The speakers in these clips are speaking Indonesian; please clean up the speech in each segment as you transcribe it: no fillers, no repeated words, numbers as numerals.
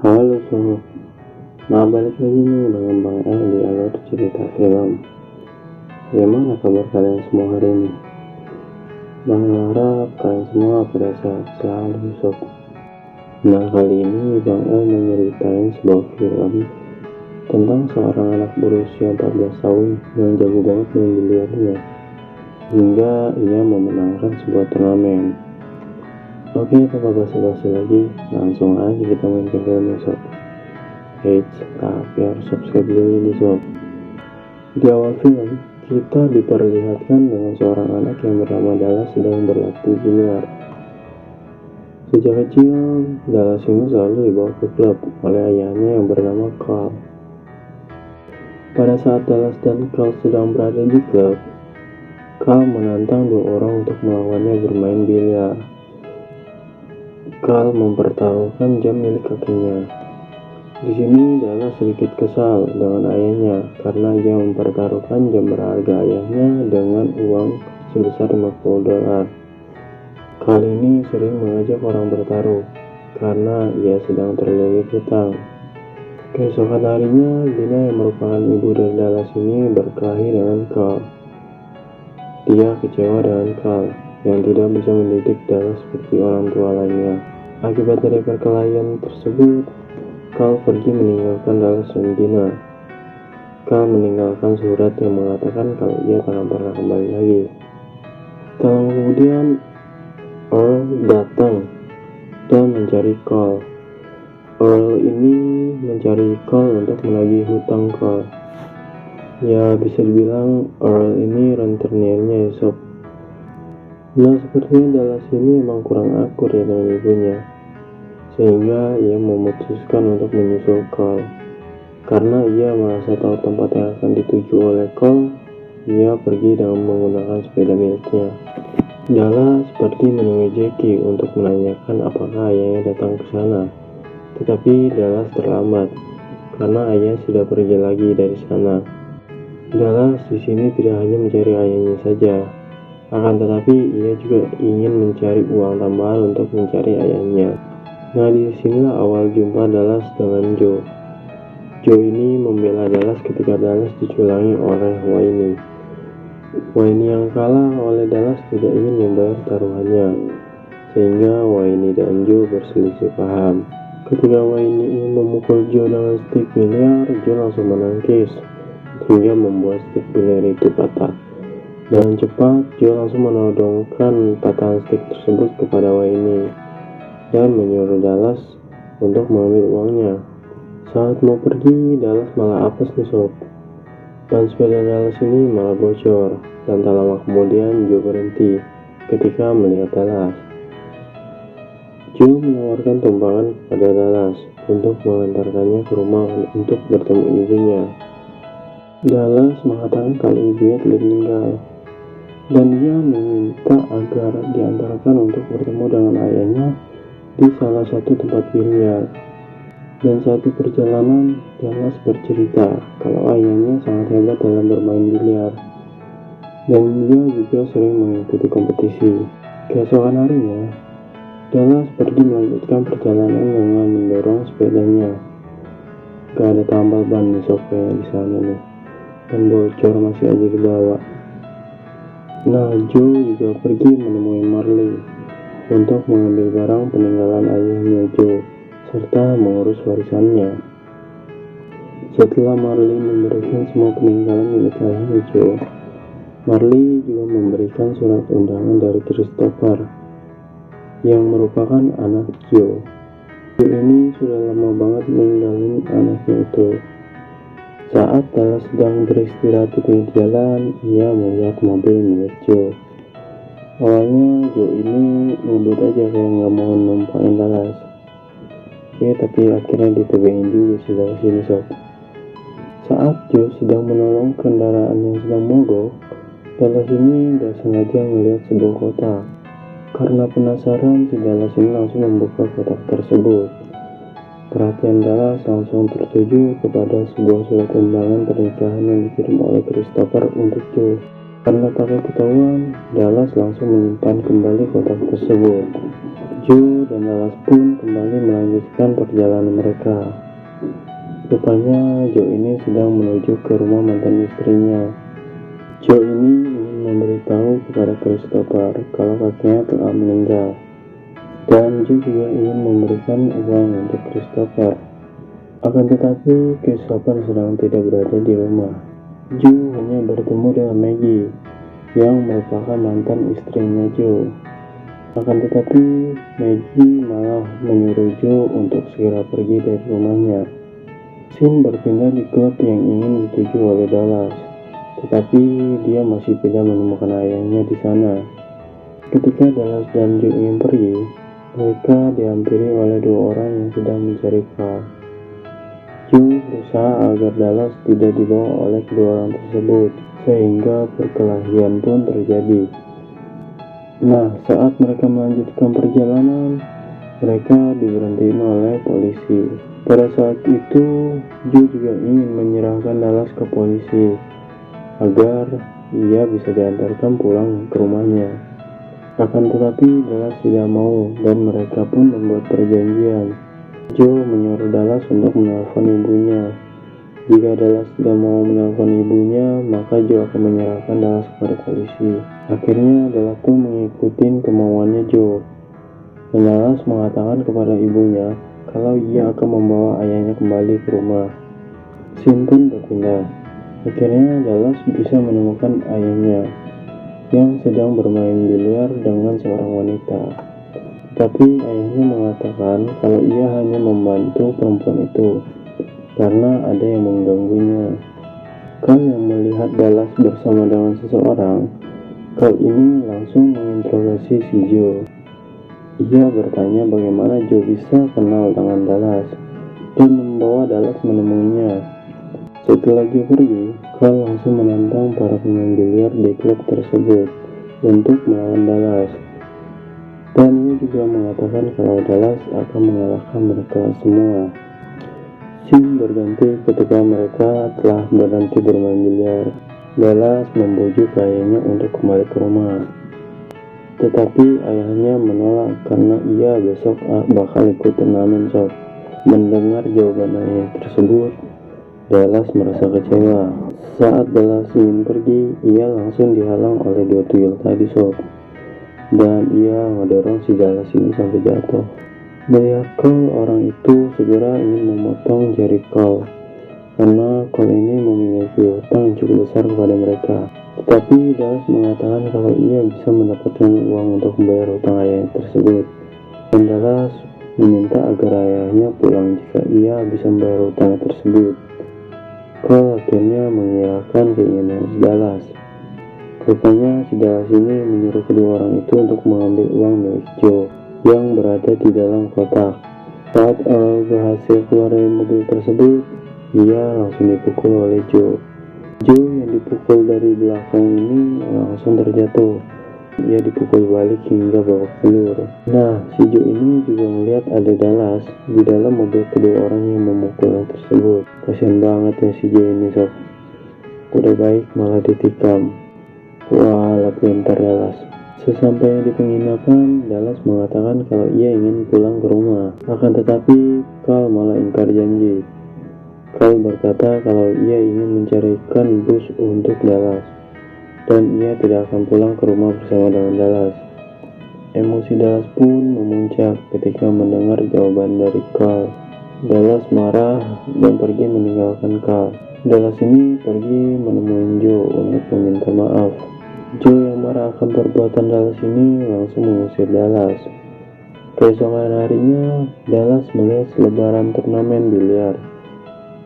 Halo sob, nah balik lagi nih dengan Bang El di Alur Cerita Film. Gimana kabar kalian semua hari ini? Bang harap kalian semua pada sehat selalu sob. Nah kali ini Bang El mau nyeritain sebuah film tentang seorang anak berusia 14 tahun yang jago banget main biliarnya hingga ia memenangkan sebuah turnamen. Oke, tanpa basa-basi lagi, langsung aja kita main ke filmnya sob. Tapi harus subscribe dulu nih sob. Di awal film, kita diperlihatkan dengan seorang anak yang bernama Dallas sedang berlatih biliar. Sejak kecil, Dallas ini selalu dibawa ke klub oleh ayahnya yang bernama Carl. Pada saat Dallas dan Carl sedang berada di klub, Carl menantang dua orang untuk melawannya bermain biliar. Carl mempertaruhkan jam milik kakeknya. Di sini Dallas sedikit kesal dengan ayahnya karena ia mempertaruhkan jam berharga ayahnya dengan uang sebesar $50. Kali ini sering mengajak orang bertaruh karena ia sedang terlilit hutang. Keesokan harinya, Lina yang merupakan ibu dari Dallas ini berkelahi dengan Carl. Dia kecewa dengan Carl yang tidak bisa mendidik Dallas seperti orang tua lainnya. Akibat dari perkelahian tersebut, Carl pergi meninggalkan Dallas dan Dina. Carl meninggalkan surat yang mengatakan kalau ia tak akan pernah kembali lagi. Tak lama kemudian, Earl datang dan mencari Carl. Earl ini mencari Carl untuk menagih hutang Carl. Ya, bisa dibilang Earl ini rentenirnya ya sob. Nah, sepertinya Dallas ini emang kurang akur ya dengan ibunya, sehingga ia memutuskan untuk menyusul Carl. Karena ia merasa tahu tempat yang akan dituju oleh Carl, ia pergi dengan menggunakan sepeda miliknya. Dallas pergi menemui Jackie untuk menanyakan apakah ayahnya datang ke sana. Tetapi Dallas terlambat karena ayah sudah pergi lagi dari sana. Dallas di sini tidak hanya mencari ayahnya saja, akan tetapi ia juga ingin mencari uang tambahan untuk mencari ayahnya. Nah, di sinilah awal jumpa Dallas dengan Joe. Joe ini membela Dallas ketika Dallas dicurangi oleh Wayne. Wayne yang kalah oleh Dallas tidak ingin membayar taruhannya, sehingga Wayne dan Joe berselisih paham. Ketika Wayne ingin memukul Joe dengan stik biliar, Joe langsung menangkis hingga membuat stik biliar itu patah. Dengan cepat, Joe langsung menodongkan patahan stik tersebut kepada Wayne dan menyuruh Dallas untuk mengambil uangnya. Saat mau pergi, Dallas malah apes nih sob. Ban sepeda Dallas ini malah bocor, dan tak lama kemudian Joe berhenti ketika melihat Dallas. Joe menawarkan tumpangan kepada Dallas untuk mengantarkannya ke rumah untuk bertemu ibunya. Dallas mengatakan kalau ibunya telah meninggal, dan dia meminta agar diantarkan untuk bertemu dengan ayahnya di salah satu tempat biliar. Dan saat di perjalanan, Dallas bercerita kalau ayahnya sangat hebat dalam bermain biliar, dan dia juga sering mengikuti kompetisi. Keesokan harinya, Dallas pergi melanjutkan perjalanan dengan mendorong sepedanya. Gak ada tambal ban nih sob kayak di sana nih, dan bocor masih aja dibawa. Nah, Joe juga pergi menemui Marley untuk mengambil barang peninggalan ayahnya Joe serta mengurus warisannya. Setelah Marley memberikan semua peninggalan milik ayahnya Joe, Marley juga memberikan surat undangan dari Christopher yang merupakan anak Joe. Joe ini sudah lama banget ninggalin anaknya itu. Saat Dallas sedang beristirahat di pinggir jalan, ia melihat mobil milik Joe. Awalnya Joe ini ngebut aja kayak nggak mau numpain Dallas. Tapi akhirnya ditebain juga sih dari sini sob. Saat Joe sedang menolong kendaraan yang sedang mogok, Dallas ini gak sengaja melihat sebuah kotak. Karena penasaran, si Dallas ini langsung membuka kotak tersebut. Perhatian Dallas langsung tertuju kepada sebuah surat undangan pernikahan yang dikirim oleh Christopher untuk Joe. Karena takut ketahuan, Dallas langsung menyimpan kembali kotak tersebut. Joe dan Dallas pun kembali melanjutkan perjalanan mereka. Rupanya Joe ini sedang menuju ke rumah mantan istrinya. Joe ini ingin memberitahu kepada Christopher kalau kakeknya telah meninggal. Dan Joe juga ingin memberikan uang untuk Christopher. Akan tetapi Christopher sedang tidak berada di rumah. Joe hanya bertemu dengan Maggie yang merupakan mantan istrinya Joe. Akan tetapi Maggie malah menyuruh Joe untuk segera pergi dari rumahnya. Scene berpindah di klub yang ingin dituju oleh Dallas, tetapi dia masih tidak menemukan ayahnya di sana. Ketika Dallas dan Joe ingin pergi, mereka dihampiri oleh dua orang yang sedang mencari Carl. Joe berusaha agar Dallas tidak dibawa oleh kedua orang tersebut, sehingga perkelahian pun terjadi. Nah, saat mereka melanjutkan perjalanan, mereka diberhentiin oleh polisi. Pada saat itu, Joe juga ingin menyerahkan Dallas ke polisi agar ia bisa diantarkan pulang ke rumahnya. Akan tetapi Dallas tidak mau dan mereka pun membuat perjanjian. Joe menyuruh Dallas untuk menelpon ibunya. Jika Dallas tidak mau menelpon ibunya, maka Joe akan menyerahkan Dallas kepada polisi. Akhirnya Dallas pun mengikuti kemauannya Joe. Dan Dallas mengatakan kepada ibunya kalau ia akan membawa ayahnya kembali ke rumah. Scene pun berpindah. Akhirnya Dallas bisa menemukan ayahnya yang sedang bermain biliar dengan seorang wanita. Tapi ayahnya mengatakan kalau ia hanya membantu perempuan itu karena ada yang mengganggunya. Carl yang melihat Dallas bersama dengan seseorang, Carl ini langsung menginterogasi si Joe. Ia bertanya bagaimana Joe bisa kenal dengan Dallas dan membawa Dallas menemuinya. Setelah Joe pergi, Carl langsung menantang para pemain biliar di klub tersebut untuk melawan Dallas. Dan ia juga mengatakan kalau Dallas akan mengalahkan mereka semua. Scene berganti ketika mereka telah berhenti bermain biliar. Dallas membujuk ayahnya untuk kembali ke rumah. Tetapi ayahnya menolak karena ia besok bakal ikut turnamen shot. Mendengar jawaban ayah tersebut, Dallas merasa kecewa. Saat Dallas ingin pergi, ia langsung dihalang oleh dua tuyul tadi shot. Dan ia mendorong si Dallas ini sampai jatuh. Melihat Cole, orang itu segera ingin memotong jari Cole karena Cole ini memiliki hutang yang cukup besar kepada mereka. Tetapi Dallas mengatakan kalau ia bisa mendapatkan uang untuk membayar hutang ayahnya tersebut. Dan Dallas meminta agar ayahnya pulang jika ia bisa membayar hutang tersebut. Cole akhirnya mengiyakan keinginan si Dallas. Rupanya si Dallas ini menyuruh kedua orang itu untuk mengambil uang milik Joe yang berada di dalam kotak. Saat Earl berhasil keluar dari mobil tersebut, ia langsung dipukul oleh Joe. Joe yang dipukul dari belakang ini langsung terjatuh. Ia dipukul balik hingga babak belur. Nah, si Joe ini juga melihat ada Dallas di dalam mobil kedua orang yang memukulnya tersebut. Kasian banget ya si Joe ini sob. Udah baik malah ditikam. Wah, latihan Dallas. Sesampainya di penginapan, Dallas mengatakan kalau ia ingin pulang ke rumah. Akan tetapi, Carl malah ingkar janji. Carl berkata kalau ia ingin mencarikan bus untuk Dallas, dan ia tidak akan pulang ke rumah bersama dengan Dallas. Emosi Dallas pun memuncak ketika mendengar jawaban dari Carl. Dallas marah dan pergi meninggalkan Carl. Dallas ini pergi menemui Joe untuk meminta maaf. Joe yang marah akan perbuatan Dallas ini langsung mengusir Dallas. Keesokan harinya, Dallas melihat selebaran turnamen biliar.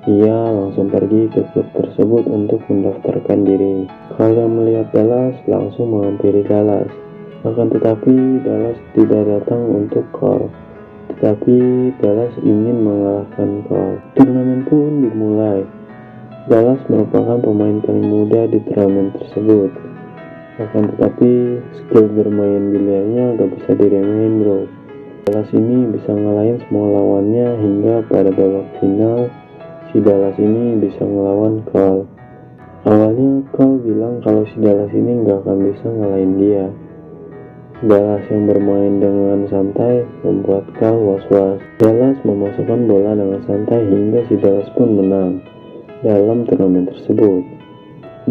Ia langsung pergi ke klub tersebut untuk mendaftarkan diri. Carl yang melihat Dallas langsung menghampiri Dallas. Akan tetapi Dallas tidak datang untuk Carl. Tetapi Dallas ingin mengalahkan Carl. Turnamen pun dimulai. Dallas merupakan pemain paling muda di turnamen tersebut. Akan tetapi skill bermain biliarnya gak bisa diremehin bro. Dallas ini bisa ngalahin semua lawannya hingga pada babak final si Dallas ini bisa ngelawan Carl. Awalnya Carl bilang kalau si Dallas ini gak akan bisa ngalahin dia. Dallas yang bermain dengan santai membuat Carl was-was. Dallas memasukkan bola dengan santai hingga si Dallas pun menang dalam turnamen tersebut.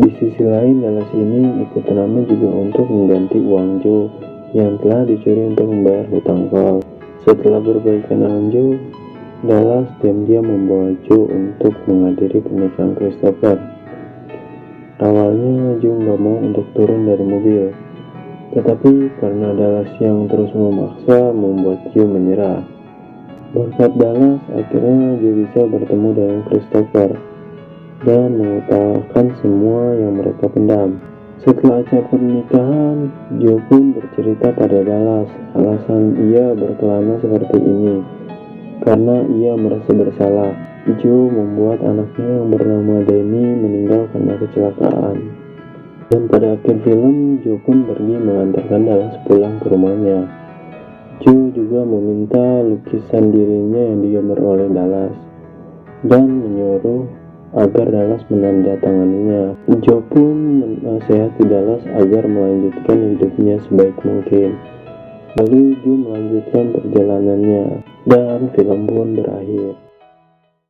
Di sisi lain, Dallas ini ikut turnamen juga untuk mengganti uang Joe yang telah dicuri untuk membayar hutang Carl. Setelah berbaikan dengan Joe, Dallas diam-diam membawa Joe untuk menghadiri pernikahan Christopher. Awalnya Joe nggak mau untuk turun dari mobil, tetapi karena Dallas yang terus memaksa membuat Joe menyerah. Berkat Dallas, akhirnya Joe bisa bertemu dengan Christopher dan mengutarakan semua yang mereka pendam. Setelah acara pernikahan, Joe pun bercerita pada Dallas alasan ia berkelana seperti ini karena ia merasa bersalah. Joe membuat anaknya yang bernama Danny meninggal karena kecelakaan. Dan pada akhir film, Joe pun pergi mengantarkan Dallas pulang ke rumahnya. Joe juga meminta lukisan dirinya yang digambar oleh Dallas dan menyuruh agar Dallas menandatanganinya. Joe pun menasihati Dallas agar melanjutkan hidupnya sebaik mungkin. Lalu Joe melanjutkan perjalanannya dan film pun berakhir.